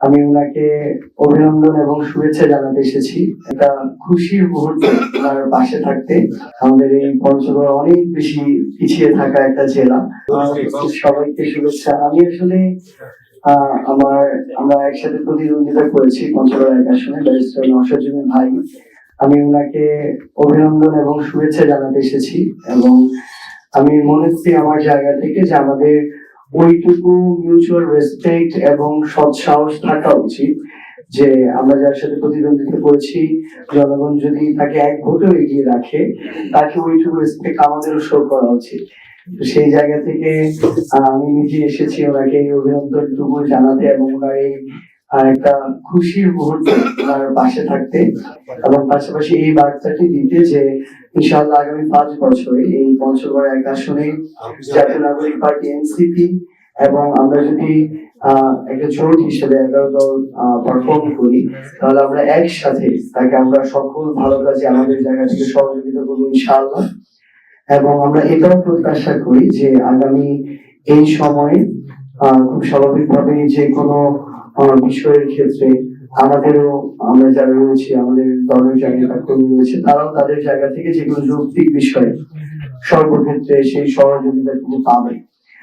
আমি ওনাকে অভিনন্দন এবং শুভেচ্ছা জানাতে এসেছি। একটা খুশির মুহূর্তে ওনার পাশে থাকতে। আমাদের এই পঞ্চগড় অনেক বেশি পিছিয়ে থাকা একটা জেলা। সবাইকে শুভেচ্ছা। আমি আসলে আমরা একসাথে প্রতিদ্বন্দ্বিতা করেছি পঞ্চগড় এক আসনে, ব্যারিস্টার নওশাদউদ্দিন ভাই। আমি ওনাকে অভিনন্দন এবং শুভেচ্ছা জানাতে এসেছি এবং আমি মনে করি আমার জায়গা থেকে যে আমাদের ওইটুকু মিউচুয়াল রেসপেক্ট এবং সৎ সাহস থাকা উচিত যে আমরা যার সাথে প্রতিদ্বন্দ্বিতা করেছি, জনগণ যদি তাকে এক ভোটেও এগিয়ে রাখে, তাকে ওইটুকু রেসপেক্ট আমাদেরও শো করা উচিত। সেই জায়গা থেকে আমি নিজে এসেছি ওনাকে এই অভিনন্দনটুকু জানাতে এবং ওনার এই একটা খুশির মুহূর্তে ওনার পাশে থাকতে এবং পাশাপাশি এই বার্তাটি দিতে যে ইনশাআল্লাহ আগামী ৫ বছরে এই পঞ্চগড় এক আসনে জাতীয় নাগরিক পার্টি এনসিপি এবং আমরা যদি একটা জোট হিসেবে 11 দল পারফর্ম করি, তাহলে আমরা একসাথে তাকে আমরা সকল ভালো কাজে আমাদের জায়গা থেকে সহযোগিতা করবো ইনশাআল্লাহ। এবং আমরা এটাও প্রত্যাশা করি যে আগামী এই সময়ে খুব স্বাভাবিকভাবে যে কোনো বিষয়ের ক্ষেত্রে আমাদেরও, আমরা যারা রয়েছে আমাদের দলের জায়গা কর্মী রয়েছে, তারাও তাদের জায়গা থেকে যে কোনো যৌক্তিক বিষয়ে সর্বক্ষেত্রে সেই সহযোগিতা পাবে।